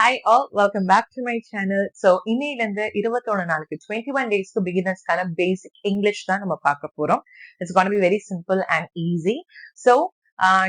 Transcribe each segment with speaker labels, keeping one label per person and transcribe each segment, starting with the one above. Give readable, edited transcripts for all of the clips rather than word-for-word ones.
Speaker 1: Hi all, welcome back to my channel. So இன்னையிலிருந்து 21 நாளுக்கு 21 days to beginnersக்கான basic English தான் நம்ம பார்க்க போறோம். It's going to be very simple and easy. So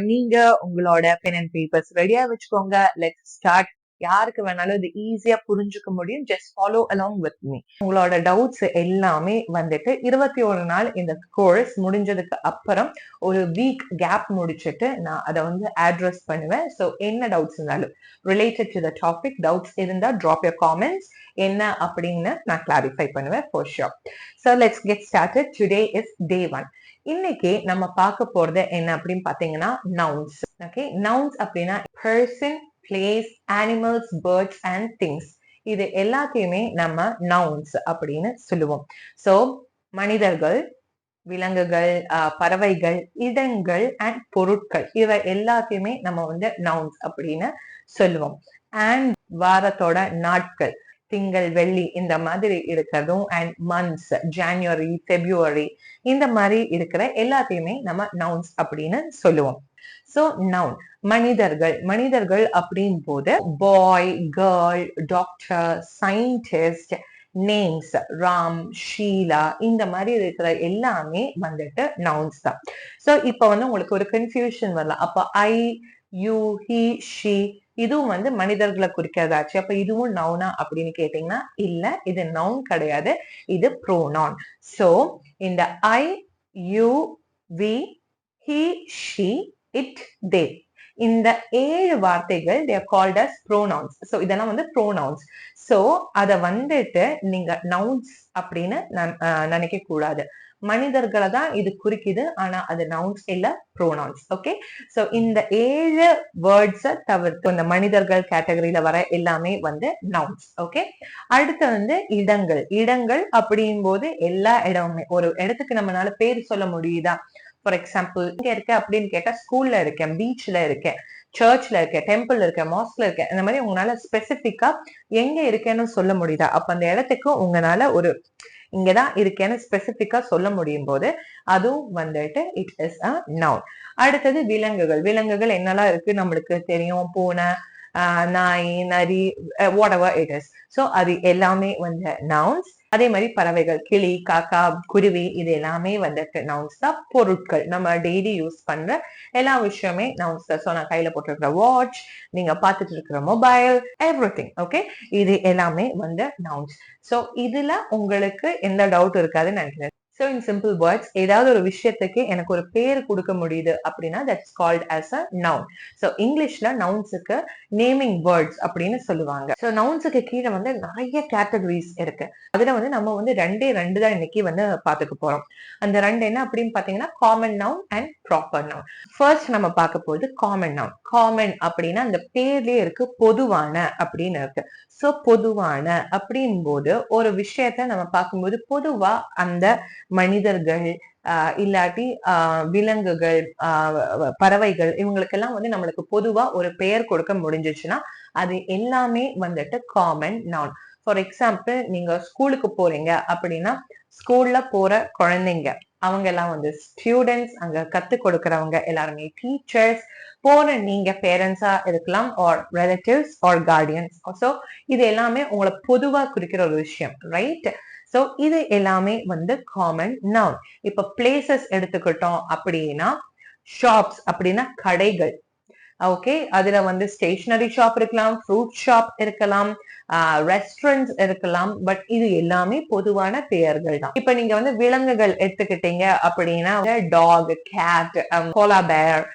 Speaker 1: நீங்க உங்களோட pen and papers ரெடியா வச்சுக்கோங்க. Let's start. யாருக்கு வேணாலும் இது ஈஸியா புரிஞ்சுக்க முடியும். Just follow along with me. உங்களோட டவுட்ஸ் எல்லாமே வந்துட்டு 21 நாள் இந்த கோர்ஸ் முடிஞ்சதுக்கு அப்புறம் ஒரு வீக் கேப் முடிச்சுட்டு நான் அதை வந்து அட்ரஸ் பண்ணுவேன். ஸோ என்ன டவுட்ஸ் இருந்தாலும் related to the topic doubts இருந்தா ட்ராப் யோர் காமெண்ட்ஸ் என்ன அப்படின்னு நான் கிளாரிஃபை பண்ணுவேன் for sure. So let's get started. Today is day 1. இன்னைக்கு நம்ம பார்க்க போறது என்ன அப்படின்னு பாத்தீங்கன்னா நவுன்ஸ். ஓகே, நவுன்ஸ் அப்படின்னா person, place, animals, birds and things. இது எல்லாத்தையுமே நம்ம நவுன்ஸ் அப்படின்னு சொல்லுவோம். ஸோ மனிதர்கள், விலங்குகள், பறவைகள், இடங்கள் அண்ட் பொருட்கள் இவை எல்லாத்தையுமே நம்ம வந்து நவுன்ஸ் அப்படின்னு சொல்லுவோம். அண்ட் வாரத்தோட நாட்கள் திங்கள், வெள்ளி இந்த மாதிரி இருக்கிறதும் அண்ட் மந்த்ஸ் ஜனவரி, பிப்ரவரி இந்த மாதிரி இருக்கிற எல்லாத்தையுமே நம்ம நவுன்ஸ் அப்படின்னு சொல்லுவோம். சோ நவுன் மனிதர்கள். மனிதர்கள் அப்படின் போது boy, girl, doctor, scientist, names Ram, Sheela இந்த மாதிரி இருக்கிற எல்லாமே வந்துட்டு நவுன்ஸ் தான். சோ இப்ப வந்து உங்களுக்கு ஒரு கன்ஃபியூஷன் வரலாம். அப்ப ஐ, யூ, ஹி, ஷி இதுவும் வந்து மனிதர்களை குறிக்கிறதாச்சு, அப்ப இதுவும் நவுனா அப்படின்னு கேட்டீங்கன்னா இல்ல, இது நவுன் கிடையாது, இது ப்ரோனவுன். சோ இந்த I, you, we, he, she, it, they இந்த 7 வார்த்தைகள் they are called as pronouns. So இதெல்லாம் வந்து pronouns. So அத வந்துட்டு நீங்க nouns அப்படின்னு நினைக்க கூடாது. மனிதர்களை தான் இது குறிக்குது, ஆனா அது நவுன்ஸ் இல்ல, ப்ரோனவுன்ஸ். ஓகே, சோ இந்த 7 வேர்ட்ஸை தவிர்த்து இந்த மனிதர்கள் கேட்டகரியில வர எல்லாமே வந்து நவுன்ஸ். ஓகே, அடுத்து வந்து இடங்கள். இடங்கள் அப்படின் போது எல்லா இடமுமே, ஒரு இடத்துக்கு நம்மளால பேர் சொல்ல முடியுதா? ஃபார் எக்ஸாம்பிள் இங்க இருக்க அப்படின்னு கேட்டா ஸ்கூல்ல இருக்கேன், பீச்ல இருக்கேன், சர்ச்ல இருக்கேன், டெம்பிள் இருக்கேன், மாஸ்க்ல இருக்கேன், இந்த மாதிரி உங்களால ஸ்பெசிபிக்கா எங்க இருக்கேன்னு சொல்ல முடியுதா? அப்ப அந்த இடத்துக்கு உங்களால ஒரு இங்கதான் இருக்கேன்னு ஸ்பெசிபிக்கா சொல்ல முடியும் போது அதுவும் வந்துட்டு இட் இஸ் அ நவுன். அடுத்தது விலங்குகள். விலங்குகள் என்னெல்லாம் இருக்கு நம்மளுக்கு தெரியும், பூனை, நாய், நரி, what ever it is. So அது எல்லாமே வந்து நவுன்ஸ். அதே மாதிரி பறவைகள், கிளி, காக்கா, குருவி இது எல்லாமே வந்துட்டு நவுன்ஸ் தான். பொருட்கள் நம்ம டெய்லி யூஸ் பண்ற எல்லா விஷயமே நவுன்ஸ் தான். சோ நான் கையில போட்டிருக்கிற வாட்ச், நீங்க பார்த்துட்டு இருக்கிற மொபைல், எவ்ரிதிங். ஓகே, இது எல்லாமே வந்து நவுன்ஸ். சோ இதுல உங்களுக்கு எந்த டவுட் இருக்காதுன்னு நினைக்கிறேன். So in simple words, ஏதாவது ஒரு விஷயத்துக்கு எனக்கு ஒரு பேர் கொடுக்க முடியுது அப்படின்னா that's called as a noun. So இங்கிலீஷ்ல நவுன்ஸுக்கு நேமிங் வேர்ட்ஸ் அப்படின்னு சொல்லுவாங்க. ஸோ நவுன்ஸுக்கு கீழே வந்து நிறைய கேட்டகரிஸ் இருக்கு. அதுல வந்து நம்ம வந்து ரெண்டு தான் இன்னைக்கு வந்து பாத்துக்க போறோம். அந்த ரெண்டு என்ன அப்படின்னு பாத்தீங்கன்னா common noun and proper noun. First நம்ம பார்க்க போறது காமன் நவுன். காமன் அப்படின்னா அந்த பேர்லயே இருக்கு பொதுவான அப்படின்னு இருக்கு. சோ பொதுவான அப்படின் போது ஒரு விஷயத்த நம்ம பார்க்கும்போது பொதுவா அந்த மனிதர்கள், இல்லாட்டி விலங்குகள், பறவைகள் இவங்களுக்கெல்லாம் வந்து நம்மளுக்கு பொதுவா ஒரு பெயர் கொடுக்க முடிஞ்சிச்சுன்னா அது எல்லாமே வந்துட்டு காமன் நவுன். ஃபார் எக்ஸாம்பிள் நீங்க ஸ்கூலுக்கு போறீங்க அப்படின்னா ஸ்கூல்ல போற குழந்தைங்க அவங்க எல்லாம் வந்து ஸ்டூடெண்ட்ஸ், அங்க கத்து கொடுக்கறவங்க எல்லாருமே டீச்சர்ஸ், போற நீங்க பேரண்ட்ஸா இருக்கலாம் or relatives or guardians. So இது எல்லாமே உங்களை பொதுவா குறிக்கிற ஒரு விஷயம், ரைட்? சோ இது எல்லாமே வந்து காமன் நவுன். இப்ப பிளேசஸ் எடுத்துக்கிட்டோம் அப்படின்னா ஷாப்ஸ் அப்படின்னா கடைகள். ஓகே, அதுல வந்து ஸ்டேஷனரி ஷாப் இருக்கலாம், ஃப்ரூட் ஷாப் இருக்கலாம், ரெஸ்டாரண்ட்ஸ் இருக்கலாம், பட் இது எல்லாமே பொதுவான பெயர்கள் தான். இப்ப நீங்க வந்து விலங்குகள் எடுத்துக்கிட்டீங்க அப்படின்னா டாக், கேட், கோலா பேர்,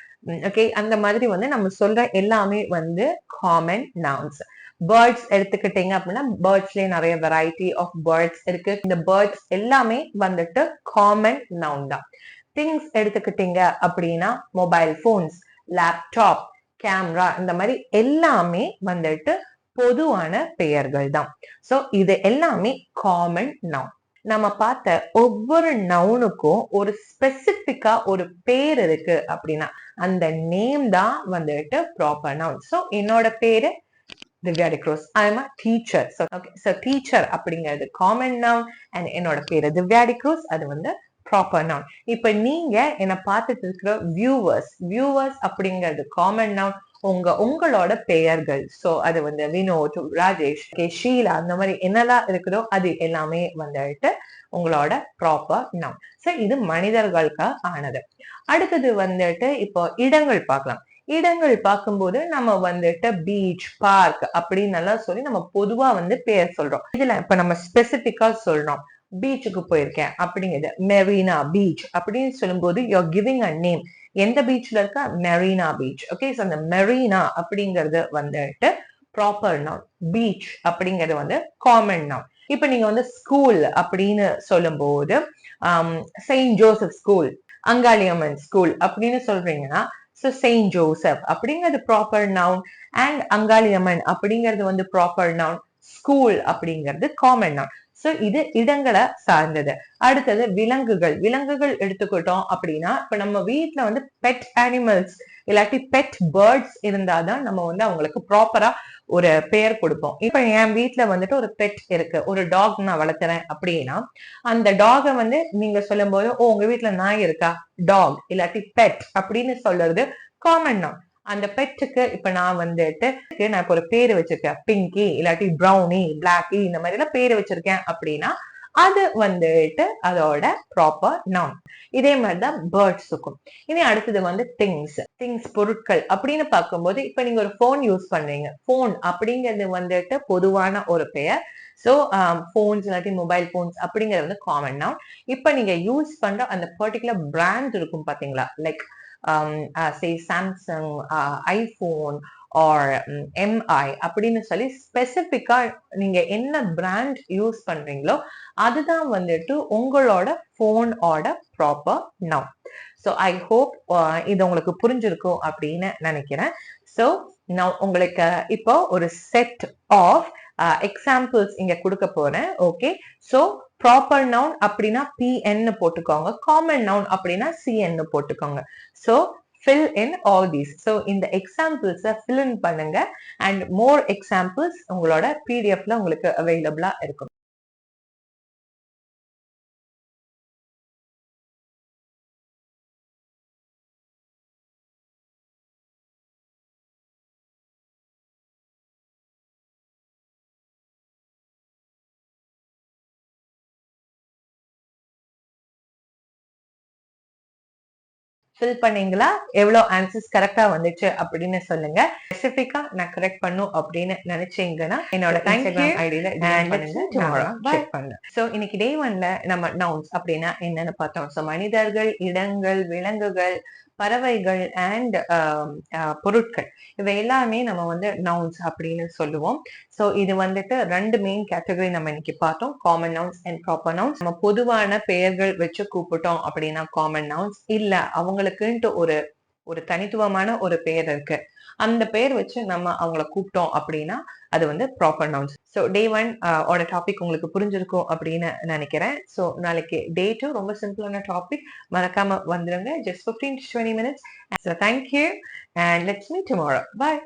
Speaker 1: ஓகே, அந்த மாதிரி வந்து நம்ம சொல்ற எல்லாமே வந்து காமன் நவுன்ஸ். பேர்ட்ஸ் எடுத்துக்கிட்டீங்க அப்படின்னா பேர்ட்ஸ்லயே நிறைய வெரைட்டி ஆஃப் பேர்ட்ஸ் இருக்கு. இந்த பேர்ட்ஸ் எல்லாமே வந்துட்டு காமன் நவுன் தான். திங்ஸ் எடுத்துக்கிட்டீங்க அப்படின்னா மொபைல் போன்ஸ், லேப்டாப், கேமரா இந்த மாதிரி எல்லாமே வந்துட்டு பொதுவான பெயர்கள் தான். சோ இது எல்லாமே காமன் நவுன். நம்ம பார்த்த ஒவ்வொரு நவுனுக்கும் ஒரு ஸ்பெசிபிக்கா ஒரு பேர் இருக்கு அப்படின்னா அந்த நேம் தான் வந்துட்டு ப்ராப்பர் நவுன். சோ என்னோட பேரு Divya D'Cruz. I am a teacher. So okay, so teacher அப்படிங்கிறது காமன் நவுன் அண்ட் என்னோட பேரு திவ்யா டிக்ரோஸ் அது வந்து ப்ராப்பர் நவுன். இப்ப நீங்க என்ன பார்த்துட்டு இருக்கிற வியூவர்ஸ் அப்படிங்கிறது காமன் நவுன். உங்களோட பெயர்கள். சோ அது வந்து வினோத், ராஜேஷ், ஷீலா அந்த மாதிரி என்னெல்லாம் இருக்குதோ அது எல்லாமே வந்துட்டு உங்களோட ப்ராப்பர் நவுன். சோ இது மனிதர்களுக்கு ஆனது. அடுத்தது வந்துட்டு இப்போ இடங்கள் பார்க்கலாம். இடங்கள் பார்க்கும்போது நம்ம வந்துட்டு பீச், பார்க் அப்படின்னு எல்லாம் சொல்லி நம்ம பொதுவா வந்து பேர் சொல்றோம். இதுல இப்ப நம்ம ஸ்பெசிபிக்கா சொல்றோம். பீச்சுக்கு போயிருக்கேன் அப்படிங்கிறது மெரினா பீச் அப்படின்னு சொல்லும்போது யூஆர் கிவிங் அ நேம். எந்த பீச்ல இருக்க? மெரினா பீச். ஓகே, சோ அந்த மெரினா அப்படிங்கிறது வந்துட்டு ப்ராப்பர் நவுன். பீச் அப்படிங்கிறது வந்து காமன் நவுன். இப்ப நீங்க வந்து ஸ்கூல் அப்படின்னு சொல்லும்போது செயின்ட் ஜோசப் ஸ்கூல், அங்காளியம்மன் ஸ்கூல் அப்படின்னு சொல்றீங்கன்னா செயின்ட் ஜோசப் அப்படிங்கிறது ப்ராப்பர் நவுன் அண்ட் அங்காளியம்மன் அப்படிங்கிறது வந்து ப்ராப்பர் நவுன். ஸ்கூல் அப்படிங்கிறது காமன் நவுன். சோ இது இடங்களை சார்ந்தது. அடுத்தது விலங்குகள். விலங்குகள் எடுத்துக்கிட்டோம் அப்படின்னா இப்ப நம்ம வீட்டுல வந்து பெட் அனிமல்ஸ் இல்லாட்டி பெட் பேர்ட்ஸ் இருந்தாதான் நம்ம வந்து அவங்களுக்கு ப்ராப்பரா ஒரு பெயர் கொடுப்போம். இப்ப என் வீட்டுல வந்துட்டு ஒரு பெட் இருக்கு, ஒரு டாக் நான் வளர்த்துறேன் அப்படின்னா அந்த டாகை வந்து நீங்க சொல்லும் போது உங்க வீட்டுல நாய் இருக்கா, டாக் இல்லாட்டி பெட் அப்படின்னு சொல்றது காமன் தான். அந்த பெட்டுக்கு இப்ப நான் வந்துட்டு நான் இப்ப ஒரு பேரு வச்சிருக்கேன், பிங்கி இல்லாட்டி ப்ரௌனி, பிளாக்கி இந்த மாதிரி எல்லாம் பேரு வச்சிருக்கேன் அப்படின்னா அது வந்துட்டு அதோட ப்ராப்பர் நவுன். இதே மாதிரிதான் பேர்ட்ஸுக்கும். இனி அடுத்தது வந்து திங்ஸ் பொருட்கள் அப்படின்னு பார்க்கும்போது இப்ப நீங்க ஒரு போன் யூஸ் பண்றீங்க. போன் அப்படிங்கிறது வந்துட்டு பொதுவான ஒரு பெயர். சோ போன்ஸ் இல்லாட்டி மொபைல் போன்ஸ் அப்படிங்கிறது வந்து காமன் நவுன். இப்ப நீங்க யூஸ் பண்ற அந்த பர்டிகுலர் பிராண்ட் இருக்கும் பாத்தீங்களா, like say Samsung, iPhone or MI அப்படின்னு சொல்லி ஸ்பெசிபிக்கா நீங்க என்ன பிராண்ட் யூஸ் பண்றீங்களோ அதுதான் வந்துட்டு உங்களோட போனோட proper noun. So I hope இது உங்களுக்கு புரிஞ்சிருக்கும் அப்படின்னு நினைக்கிறேன். ஸோ நான் உங்களுக்கு இப்போ ஒரு செட் ஆஃப் எக்ஸாம்பிள்ஸ் இங்க கொடுக்க போறேன். ஓகே, ஸோ ப்ராப்பர் நவுன் அப்படின்னா PN போட்டுக்கோங்க, காமன் நவுன் அப்படின்னா CN போட்டுக்கோங்க. So fill in all these. So இந்த examples fill in பண்ணுங்க and more examples உங்களோட PDFல உங்களுக்கு available இருக்கும். ஃபில் பண்ணீங்களா? எவ்வளவு ஆன்சர்ஸ் கரெக்டா வந்துச்சு அப்படின்னு சொல்லுங்க. ஸ்பெசிபிக்கா நான் கரெக்ட் பண்ணும் அப்படின்னு நினைச்சீங்கன்னா என்னோட இன்ஸ்டாகிராம் ஐடியில செக் பண்ணுங்க. சோ இன்னைக்கு டே 1ல நம்ம நவுன்ஸ் அப்படின்னா என்னன்னு பார்த்தோம். சோ மனிதர்கள், இடங்கள், விலங்குகள், பறவைகள் அண்ட் பொருட்கள் இவை எல்லாமே நம்ம வந்து நவுன்ஸ் அப்படின்னு சொல்லுவோம். சோ இது வந்துட்டு ரெண்டு மெயின் கேட்டகரி நம்ம இன்னைக்கு பார்த்தோம், common nouns and proper nouns. நம்ம பொதுவான பெயர்கள் வச்சு கூப்பிட்டோம் அப்படின்னா காமன் நவுன்ஸ். இல்ல அவங்களுக்குன்ட்டு ஒரு தனித்துவமான ஒரு பெயர் இருக்கு, அந்த பெயர் வச்சு நம்ம அவங்கள கூப்பிட்டோம் அப்படின்னா அது வந்து ப்ராப்பர் நவுன்ஸ். ஸோ டே 1 ஓட டாபிக் உங்களுக்கு புரிஞ்சிருக்கும் அப்படின்னு நினைக்கிறேன். ஸோ நாளைக்கு டே 2 ரொம்ப சிம்பிளான டாபிக், மறக்காம வந்துருங்க. Just 15 to 20 minutes. So thank you and let's meet tomorrow. Bye.